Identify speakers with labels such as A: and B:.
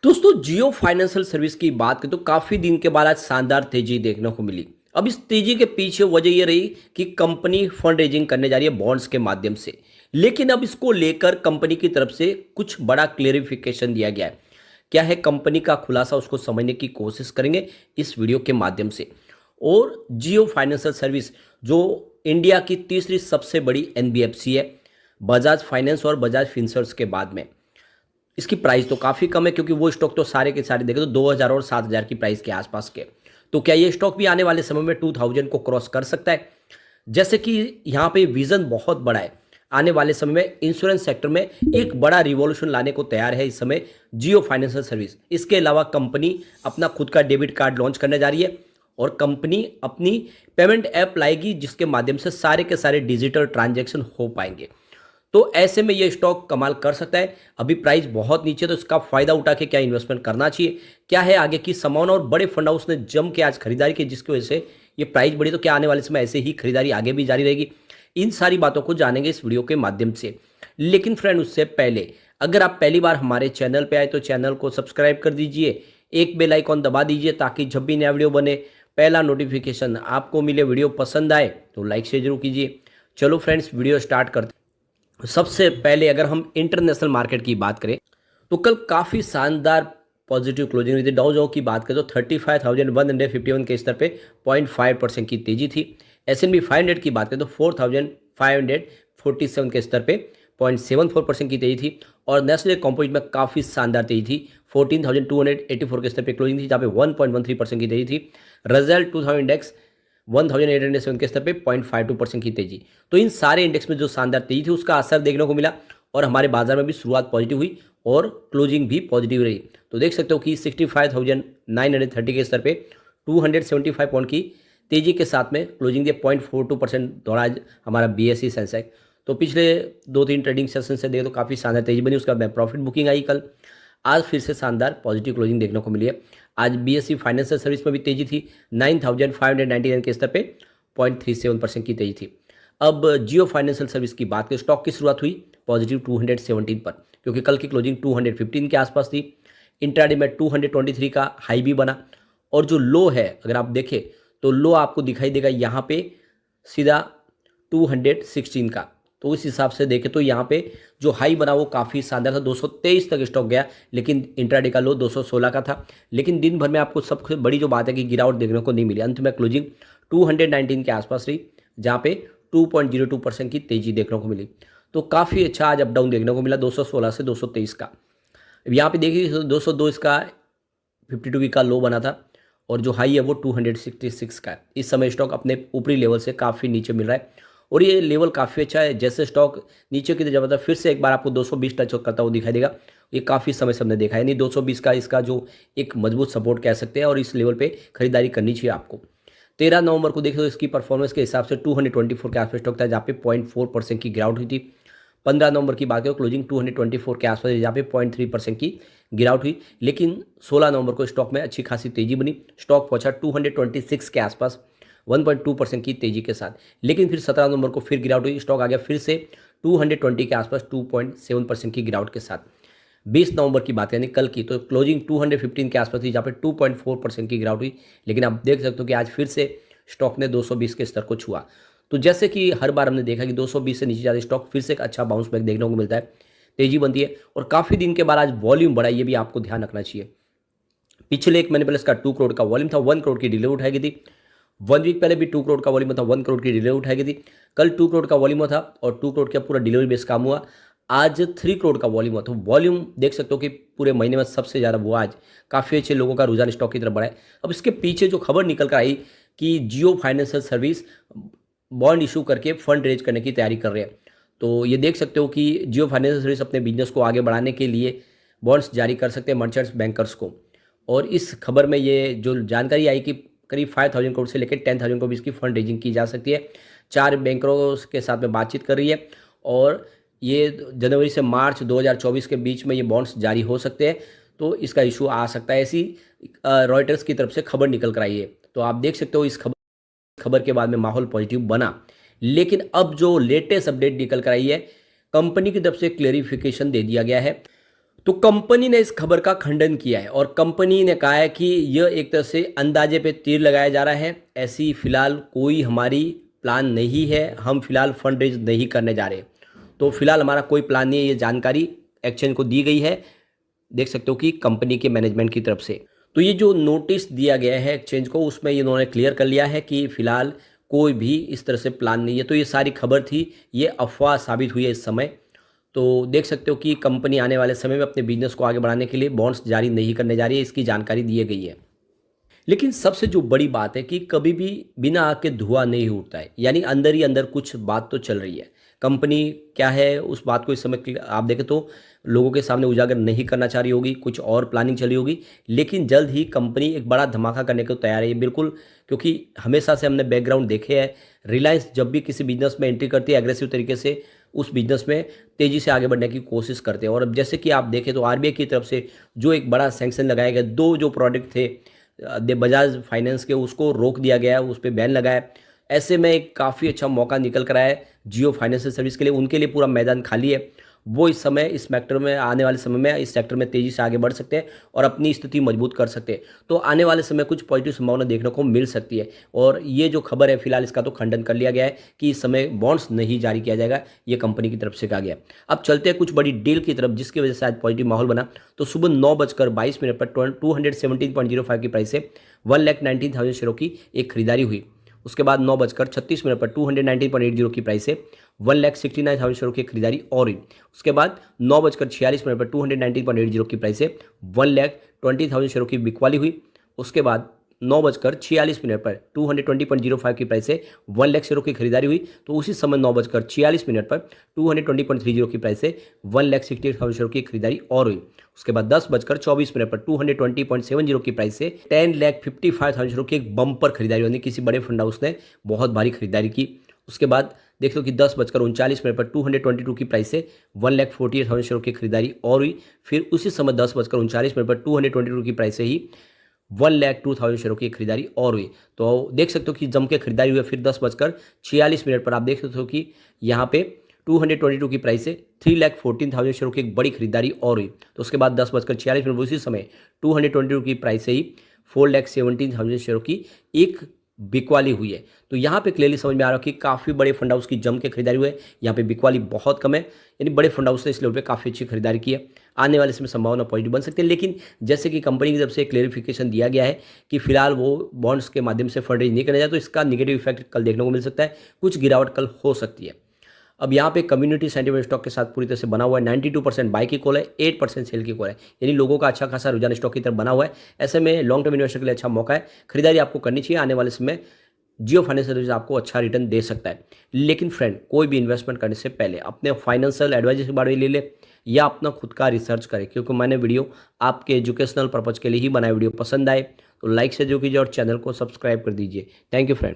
A: दोस्तों जियो financial service की बात करें तो काफ़ी दिन के बाद आज शानदार तेजी देखने को मिली। अब इस तेजी के पीछे वजह ये रही कि कंपनी फंड रेजिंग करने जा रही है बॉन्ड्स के माध्यम से। लेकिन अब इसको लेकर कंपनी की तरफ से कुछ बड़ा क्लेरिफिकेशन दिया गया है। क्या है कंपनी का खुलासा, उसको समझने की कोशिश करेंगे इस वीडियो के माध्यम से। और जियो फाइनेंशियल सर्विस जो इंडिया की तीसरी सबसे बड़ी एनबीएफसी है, बजाज फाइनेंस और बजाज फिनसर्व के बाद में। इसकी प्राइस तो काफ़ी कम है क्योंकि वो स्टॉक तो सारे के सारे देखें तो 2000 और 7000 की प्राइस के आसपास के। तो क्या ये स्टॉक भी आने वाले समय में 2000 को क्रॉस कर सकता है? जैसे कि यहाँ पे विजन बहुत बड़ा है। आने वाले समय में इंश्योरेंस सेक्टर में एक बड़ा रिवॉल्यूशन लाने को तैयार है इस समय जियो फाइनेंशियल सर्विस। इसके अलावा कंपनी अपना खुद का डेबिट कार्ड लॉन्च करने जा रही है और कंपनी अपनी पेमेंट ऐप लाएगी जिसके माध्यम से सारे के सारे डिजिटल ट्रांजैक्शन हो पाएंगे। तो ऐसे में ये स्टॉक कमाल कर सकता है। अभी प्राइस बहुत नीचे, तो इसका फायदा उठा के क्या इन्वेस्टमेंट करना चाहिए, क्या है आगे की संभावना। और बड़े फंड हाउस ने जम के आज खरीदारी की जिसकी वजह से ये प्राइस बढ़ी। तो क्या आने वाले समय ऐसे ही खरीदारी आगे भी जारी रहेगी? इन सारी बातों को जानेंगे इस वीडियो के माध्यम से। लेकिन फ्रेंड उससे पहले अगर आप पहली बार हमारे चैनल पर आए तो चैनल को सब्सक्राइब कर दीजिए, एक बेल आइकॉन दबा दीजिए ताकि जब भी नया वीडियो बने पहला नोटिफिकेशन आपको मिले। वीडियो पसंद आए तो लाइक शेयर जरूर कीजिए। चलो फ्रेंड्स वीडियो स्टार्ट करते हैं। सबसे पहले अगर हम इंटरनेशनल मार्केट की बात करें तो कल काफ़ी शानदार पॉजिटिव क्लोजिंग हुई थी। डाउ जोन्स की बात करें तो 35,151 के स्तर पे 0.5% की तेजी थी। S&P 500 की बात करें तो 4,547 के स्तर पे 0.74% की तेजी थी। और नेस्ले कंपोजिट में काफ़ी शानदार तेजी थी। 14,284 के स्तर पे क्लोजिंग थी जहाँ पे 1.13% की तेजी थी। रजल्ट 2000 इंडेक्स 1807 के स्तर पे 0.52% की तेजी। तो इन सारे इंडेक्स में जो शानदार तेजी थी उसका असर देखने को मिला और हमारे बाजार में भी शुरुआत पॉजिटिव हुई और क्लोजिंग भी पॉजिटिव रही। तो देख सकते हो कि 65,930 के स्तर पे 275 पॉइंट की तेजी के साथ में क्लोजिंग दिया। 0.42% दौड़ा आज हमारा BSE सेंसेक्स। तो पिछले 2-3 ट्रेडिंग सेशन से देखें तो काफ़ी शानदार तेजी बनी। उसके बाद प्रॉफिट बुकिंग आई कल। आज फिर से शानदार पॉजिटिव क्लोजिंग देखने को मिली है। आज BSE फाइनेंशियल सर्विस में भी तेजी थी। 9,599 के स्तर पे 0.37% की तेजी थी। अब जियो फाइनेंशियल सर्विस की बात करें, स्टॉक की शुरुआत हुई पॉजिटिव 217 पर क्योंकि कल की क्लोजिंग 215 के आसपास थी। इंट्राडे में 223 का हाई भी बना और जो लो है अगर आप देखें तो लो आपको दिखाई देगा यहाँ पे सीधा 216 का। तो उस हिसाब से देखें तो यहाँ पे जो हाई बना वो काफ़ी शानदार था। 223 तक स्टॉक गया लेकिन इंट्राडे का लो 216 का था। लेकिन दिन भर में आपको सबसे बड़ी जो बात है कि गिरावट देखने को नहीं मिली। अंत में क्लोजिंग 219 के आसपास रही जहाँ पे 2.02% की तेजी देखने को मिली। तो काफ़ी अच्छा आज अप डाउन देखने को मिला 216 से 223 का। अब यहाँ पे देखिए 202 इसका 52 वीक का लो बना था और जो हाई है वो 266 का है। इस समय स्टॉक अपने ऊपरी लेवल से काफ़ी नीचे मिल रहा है और ये लेवल काफ़ी अच्छा है। जैसे स्टॉक नीचे की तरफ जाता है फिर से एक बार आपको 220 टच करता हुआ दिखाई देगा। ये काफ़ी समय से हमने देखा है, नहीं 220 का इसका जो एक मजबूत सपोर्ट कह सकते हैं और इस लेवल पे खरीदारी करनी चाहिए आपको। 13 नवंबर को देखें तो इसकी परफॉर्मेंस के हिसाब से 224 के आसपास स्टॉक था जहाँ पे 0.4% की गिरावट हुई थी। 15 नवंबर की बात करें क्लोजिंग 224 के आसपास जहाँ पे 0.3% की गिरावट हुई। लेकिन 16 नवंबर को स्टॉक में अच्छी खासी तेजी बनी। स्टॉक पहुंचा 226 के आसपास 1.2% की तेजी के साथ। लेकिन फिर 17 नवंबर को फिर गिरावट हुई, स्टॉक आ गया फिर से 220 के आसपास 2.7% की गिरावट के साथ। 20 नवंबर की बात यानी कल की तो क्लोजिंग 215 के आसपास थी जहाँ पे 2.4% की गिरावट हुई। लेकिन आप देख सकते हो कि आज फिर से स्टॉक ने 220 के स्तर को छुआ। तो जैसे कि हर बार हमने देखा कि 220 से नीचे जाते स्टॉक फिर से एक अच्छा बाउंस बैक देखने को मिलता है, तेजी बनती है और काफ़ी दिन के बाद आज वॉल्यूम बढ़ा, ये भी आपको ध्यान रखना चाहिए। पिछले एक महीने पहले इसका 2 करोड़ का वॉल्यूम था, 1 करोड़ की डिलीवरी उठाई गई थी। 1 वीक पहले भी 2 करोड़ का वॉल्यूम था, 1 करोड़ की डिलीवरी उठाई गई थी। कल 2 करोड़ का वॉल्यूम था और 2 करोड़ का पूरा डिलीवरी बेस काम हुआ। आज 3 करोड़ का वॉल्यूम हुआ। तो वॉल्यूम देख सकते हो कि पूरे महीने में सबसे ज़्यादा वो आज काफ़ी अच्छे लोगों का रुझान स्टॉक की तरफ बढ़ा है। अब इसके पीछे जो खबर निकल कर आई कि जियो फाइनेंशियल सर्विस बॉन्ड इशू करके फंड रेज करने की तैयारी कर रहे हैं। तो ये देख सकते हो कि जियो फाइनेंशियल सर्विस अपने बिजनेस को आगे बढ़ाने के लिए बॉन्ड्स जारी कर सकते हैं मर्चेंट्स बैंकर्स को। और इस खबर में ये जो जानकारी आई कि करीब 5,000 करोड़ से लेकर 10,000 करोड़ इसकी फंड रेजिंग की जा सकती है। 4 बैंकरों के साथ में बातचीत कर रही है और ये जनवरी से मार्च 2024 के बीच में ये बॉन्ड्स जारी हो सकते हैं। तो इसका इशू आ सकता है, ऐसी रॉयटर्स की तरफ से खबर निकल कर आई है। तो आप देख सकते हो इस खबर के बाद में माहौल पॉजिटिव बना। लेकिन अब जो लेटेस्ट अपडेट निकल कर आई है, कंपनी की तरफ से क्लेरिफिकेशन दे दिया गया है। तो कंपनी ने इस खबर का खंडन किया है और कंपनी ने कहा है कि यह एक तरह से अंदाजे पे तीर लगाया जा रहा है। ऐसी फिलहाल कोई हमारी प्लान नहीं है, हम फिलहाल फंड रेज नहीं करने जा रहे। तो फिलहाल हमारा कोई प्लान नहीं है, ये जानकारी एक्सचेंज को दी गई है, देख सकते हो कि कंपनी के मैनेजमेंट की तरफ से। तो ये जो नोटिस दिया गया है एक्सचेंज को, उसमें इन्होंने क्लियर कर लिया है कि फिलहाल कोई भी इस तरह से प्लान नहीं है। तो ये सारी खबर थी, ये अफवाह साबित हुई है इस समय। तो देख सकते हो कि कंपनी आने वाले समय में अपने बिजनेस को आगे बढ़ाने के लिए बॉन्ड्स जारी नहीं करने जा रही है, इसकी जानकारी दी गई है। लेकिन सबसे जो बड़ी बात है कि कभी भी बिना आग के धुआं नहीं उठता है, यानी अंदर ही अंदर कुछ बात तो चल रही है। कंपनी क्या है उस बात को इस समय आप देखें तो लोगों के सामने उजागर नहीं करना चाह रही होगी, कुछ और प्लानिंग चली होगी। लेकिन जल्द ही कंपनी एक बड़ा धमाका करने को तैयार है, बिल्कुल। क्योंकि हमेशा से हमने बैकग्राउंड देखे हैं, रिलायंस जब भी किसी बिजनेस में एंट्री करती है एग्रेसिव तरीके से उस बिजनेस में तेज़ी से आगे बढ़ने की कोशिश करते हैं। और अब जैसे कि आप देखें तो आरबीआई की तरफ से जो एक बड़ा सैंक्शन लगाया गया, दो जो प्रोडक्ट थे बजाज फाइनेंस के, उसको रोक दिया गया, उस पर बैन लगाया। ऐसे में एक काफ़ी अच्छा मौका निकल कर आया है जियो फाइनेंशियल सर्विस के लिए, उनके लिए पूरा मैदान खाली है। वो इस समय इस सेक्टर में आने वाले समय में इस सेक्टर में तेज़ी से आगे बढ़ सकते हैं और अपनी स्थिति मजबूत कर सकते हैं। तो आने वाले समय कुछ पॉजिटिव संभावना देखने को मिल सकती है। और ये जो खबर है फिलहाल इसका तो खंडन कर लिया गया है कि इस समय बॉन्ड्स नहीं जारी किया जाएगा, ये कंपनी की तरफ से कहा गया। अब चलते हैं कुछ बड़ी डील की तरफ जिसकी वजह से आज पॉजिटिव माहौल बना। तो सुबह 9:22 पर 217.05 की प्राइस से 1,19,000 शेयरों की एक खरीदारी हुई। उसके बाद 9:36 पर 219.80 की प्राइस से 1,69,000 शेयरों की खरीदारी और हुई। उसके बाद 9:46 पर 219.80 की प्राइस से 1,20,000 शेयरों की बिकवाली हुई। उसके बाद 9:46 पर 220.05 की प्राइस से 1 लाख शेयरों की खरीदारी हुई। तो उसी समय 9:46 पर 220.30 की प्राइस से 1,68,000 शेयरों की खरीदारी और हुई। उसके बाद 10:24 पर 220.70 की प्राइस से 10,55,000 शेयरों की एक बम्पर खरीदारी यानी किसी बड़े फंड हाउस ने बहुत भारी खरीदारी की। उसके बाद देख लो कि 10:39 पर 222 की प्राइस से 1,48,000 शेयरों की खरीदारी और हुई। फिर उसी समय 10:39 पर 222 की प्राइस से ही 1,02,000 शेयरों की खरीदारी और हुई। तो देख सकते हो कि जम के खरीदारी हुई। फिर 10:46 पर आप देख सकते हो कि यहाँ पे 222 की प्राइस से 3,14,000 शेयरों की एक बड़ी खरीदारी और हुई। तो उसके बाद 10:46 पर उसी समय 222 की प्राइस से ही 4,17,000 शेयरों की एक बिकवाली हुई है। तो यहाँ पे क्लियरली समझ में आ रहा है कि काफ़ी बड़े फंड हाउस की जम के खरीदारी हुई है। यहाँ पे बिकवाली बहुत कम है, यानी बड़े फंड हाउस ने इस लेवल पे काफ़ी अच्छी खरीदारी की है। आने वाले समय संभावना पॉजिटिव बन सकती है। लेकिन जैसे कि कंपनी की तरफ से क्लेरिफिकेशन दिया गया है कि फिलहाल वो बॉन्ड्स के माध्यम से फंड रेज नहीं करने जाए, तो इसका निगेटिव इफेक्ट कल देखने को मिल सकता है, कुछ गिरावट कल हो सकती है। अब यहाँ पे कम्युनिटी सेंटिमेंट स्टॉक के साथ पूरी तरह से बना हुआ है। 92% बाई की कॉल है, 8% सेल की कॉल है, यानी लोगों का अच्छा खासा रुझान स्टॉक की तरफ बना हुआ है। ऐसे में लॉन्ग टर्म इन्वेस्टर के लिए अच्छा मौका है, खरीदारी आपको करनी चाहिए। आने वाले समय जियो फाइनेंशियल सर्विस आपको अच्छा रिटर्न दे सकता है। लेकिन फ्रेंड, कोई भी इन्वेस्टमेंट करने से पहले अपने फाइनेंशियल एडवाइजर के बारे में ले ले या अपना खुद का रिसर्च करें, क्योंकि मैंने वीडियो आपके एजुकेशनल पर्पज़ के लिए ही बनाया। वीडियो पसंद आए तो लाइक से जो कीजिए और चैनल को सब्सक्राइब कर दीजिए। Thank you friend.